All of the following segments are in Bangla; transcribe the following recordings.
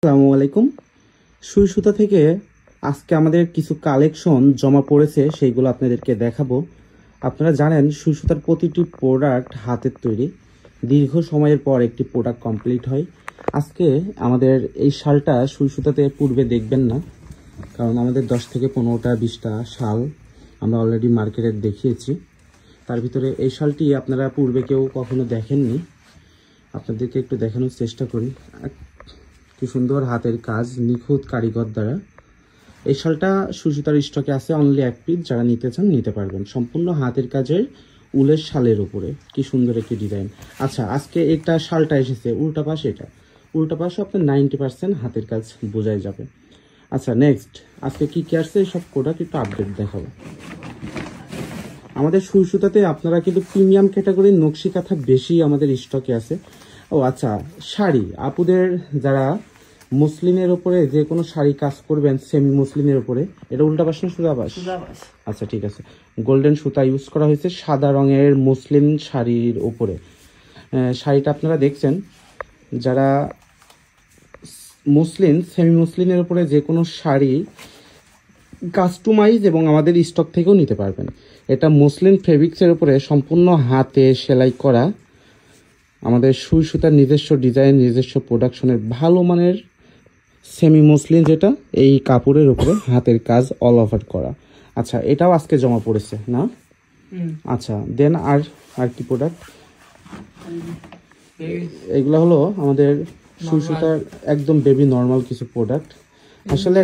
আসসালামু আলাইকুম। সুই সুতা থেকে আজকে আমাদের কিছু কালেকশন জমা পড়েছে, সেইগুলো আপনাদেরকে দেখাবো। আপনারা জানেন সুই সুতার প্রতিটি প্রোডাক্ট হাতের তৈরি, দীর্ঘ সময়ের পর একটি প্রোডাক্ট কমপ্লিট হয়। আজকে আমাদের এই শালটা সুই সুতাতে পূর্বে দেখবেন না, কারণ আমাদের 10 থেকে 15টা 20টা শাল আমরা অলরেডি মার্কেটে দেখিয়েছি। তার ভিতরে এই শালটি আপনারা পূর্বে কেউ কখনো দেখেননি, আপনাদেরকে একটু দেখানোর চেষ্টা করি। কি সুন্দর হাতের কাজ, নিখুঁত কারিগর দ্বারা। এই শালটা সুই সুতার স্টকে আছে অনলি 1 পিস, যারা নিতে চান নিতে পারবেন। সম্পূর্ণ হাতের কাজের উলের শালের উপরে কি সুন্দর একটি ডিজাইন। আচ্ছা, আজকে এটা শালটা এসেছে উল্টা পাশে, এটা উল্টা পাশে আপনার 90% হাতের কাজ বোঝাই যাবে। আচ্ছা, নেক্সট আজকে কি কি আসছে সব প্রোডাক্ট একটু আপডেট দেখাবো। আমাদের সুই সুতাতে আপনারা কিন্তু প্রিমিয়াম ক্যাটাগরির নকশি কাঁথা বেশি আমাদের স্টকে আছে। ও আচ্ছা, শাড়ি আপুদের যারা মুসলিমের উপরে যে কোনো শাড়ি কাজ করবেন, সেমি মুসলিমের উপরে, এটা উল্টা পাশ না সোজা পাশ? আচ্ছা ঠিক আছে, গোল্ডেন সুতা ইউজ করা হয়েছে সাদা রঙের মুসলিম শাড়ির উপরে। শাড়িটা আপনারা দেখছেন, যারা মুসলিম সেমি মুসলিমের উপরে যে কোনো শাড়ি কাস্টমাইজ এবং আমাদের স্টক থেকেও নিতে পারবেন। এটা মুসলিম ফেব্রিক্সের উপরে সম্পূর্ণ হাতে সেলাই করা, আমাদের সুই সুতার নিজস্ব ডিজাইন, নিজস্ব প্রোডাকশনের ভালো মানের সেমি মুসলিম, যেটা এই কাপড়ের উপরে হাতের কাজ অল ওভার করা। আচ্ছা, এটাও আজকে জমা পড়েছে না? আচ্ছা, দেন আর কি প্রোডাক্ট? এগুলো হলো আমাদের সুই সুতার একদম বেবি নর্মাল কিছু প্রোডাক্ট। আসলে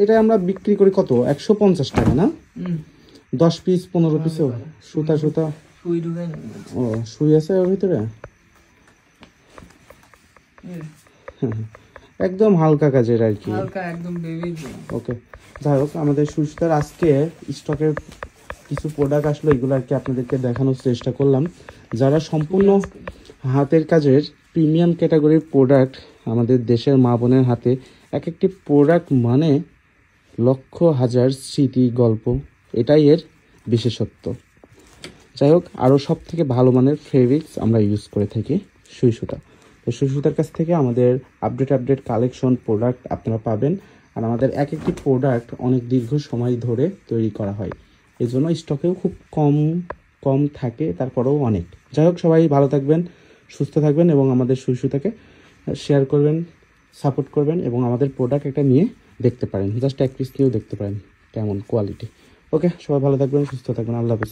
এটা আমরা বিক্রি করি কত, 150 টাকা না? 10 পিস 15 পিসও সুতা ও সুই আছে ওর ভিতরে। একদম হালকা কাজের আর কি, ওকে। যাই হোক, আমাদের সুই সুতার আজকে স্টকের কিছু প্রোডাক্ট আসলো, এগুলো আর কি আপনাদেরকে দেখানোর চেষ্টা করলাম। যারা সম্পূর্ণ হাতের কাজের প্রিমিয়াম ক্যাটাগরির প্রোডাক্ট, আমাদের দেশের মা বোনের হাতে এক একটি প্রোডাক্ট মানে লক্ষ হাজার স্মৃতি গল্প, এটাই এর বিশেষত্ব। যাই হোক, আরও সব থেকে ভালো মানের ফেব্রিক্স আমরা ইউজ করে থাকি সুই সুতা। তো সুই সুতার কাছ থেকে আমাদের আপডেট কালেকশন প্রোডাক্ট আপনারা পাবেন। আর আমাদের এক একটি প্রোডাক্ট অনেক দীর্ঘ সময় ধরে তৈরি করা হয়, এই জন্য স্টকেও খুব কম থাকে, তারপরেও অনেক। যাই হোক, সবাই ভালো থাকবেন, সুস্থ থাকবেন এবং আমাদের সুই সুতাকে শেয়ার করবেন, সাপোর্ট করবেন এবং আমাদের প্রোডাক্ট একটা নিয়ে দেখতে পারেন, জাস্ট 1 পিস নিয়েও দেখতে পারেন কেমন কোয়ালিটি। ওকে, সবাই ভালো থাকবেন, সুস্থ থাকবেন, আল্লাহ হাফেজ।